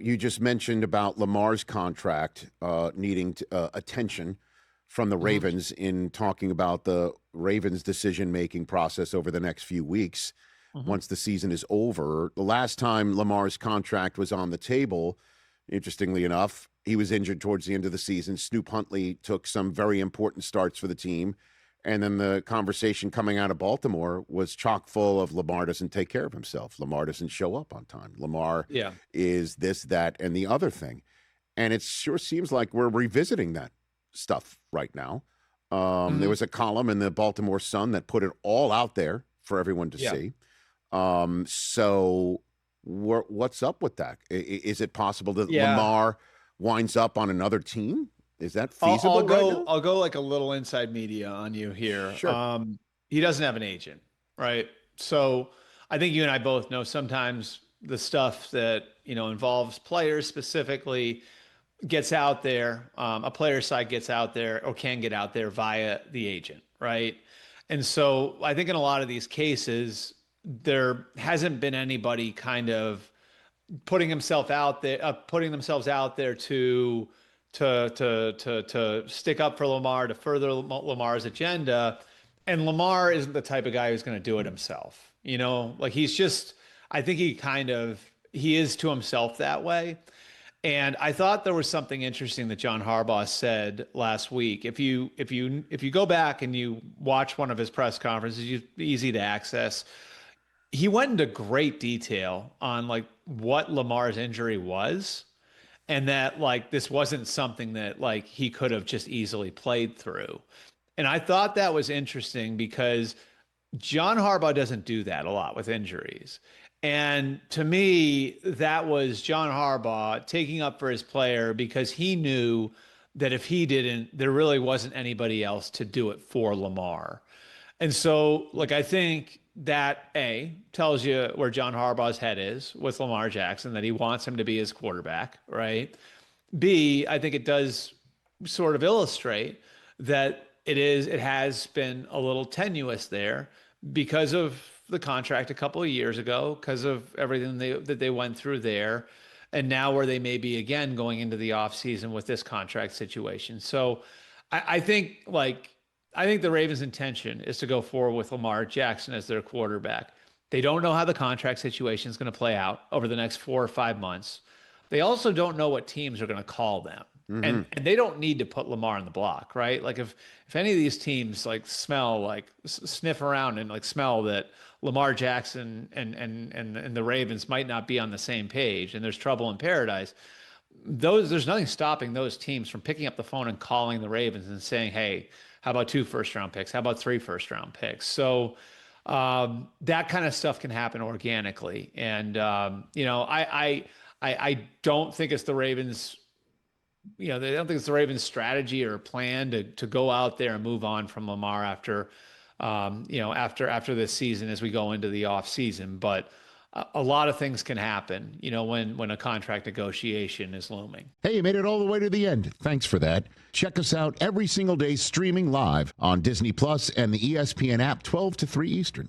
you just mentioned about Lamar's contract needing attention from the Ravens in talking about the Ravens' decision-making process over the next few weeks once the season is over. The last time Lamar's contract was on the table, interestingly enough, he was injured towards the end of the season. Snoop Huntley took some very important starts for the team. And then the conversation coming out of Baltimore was chock full of Lamar doesn't take care of himself. Lamar doesn't show up on time. Lamar is this, that, and the other thing. And it sure seems like we're revisiting that stuff right now. There was a column in the Baltimore Sun that put it all out there for everyone to see. So what's up with that? Is it possible that Lamar winds up on another team? Is that feasible? I'll go like a little inside media on you here. Sure. He doesn't have an agent, right? So I think you and I both know sometimes the stuff that, involves players specifically gets out there. A player's side gets out there or can get out there via the agent, right? And so I think in a lot of these cases, there hasn't been anybody kind of putting themselves out there to stick up for Lamar, to further Lamar's agenda. And Lamar isn't the type of guy who's going to do it himself. He's just, I think he is to himself that way. And I thought there was something interesting that John Harbaugh said last week. If you go back and you watch one of his press conferences, easy to access, he went into great detail on what Lamar's injury was. And that this wasn't something that he could have just easily played through. And I thought that was interesting because John Harbaugh doesn't do that a lot with injuries. And to me, that was John Harbaugh taking up for his player because he knew that if he didn't, there really wasn't anybody else to do it for Lamar. And so I think that tells you where John Harbaugh's head is with Lamar Jackson, that he wants him to be his quarterback, right? B, I think it does sort of illustrate that it has been a little tenuous there because of the contract a couple of years ago, because of everything that they went through there. And now where they may be again going into the offseason with this contract situation. So I think the Ravens' intention is to go forward with Lamar Jackson as their quarterback. They don't know how the contract situation is going to play out over the next 4 or 5 months. They also don't know what teams are going to call them. And they don't need to put Lamar on the block, right? If any of these teams sniff around and smell that Lamar Jackson and the Ravens might not be on the same page and there's trouble in paradise, there's nothing stopping those teams from picking up the phone and calling the Ravens and saying, hey, how about 2 first-round picks? How about 3 first-round picks? So that kind of stuff can happen organically. And, I don't think it's the Ravens, they don't think it's the Ravens' strategy or plan to go out there and move on from Lamar after this season as we go into the offseason. But a lot of things can happen, when a contract negotiation is looming. Hey, you made it all the way to the end. Thanks for that. Check us out every single day streaming live on Disney Plus and the ESPN app 12 to 3 Eastern.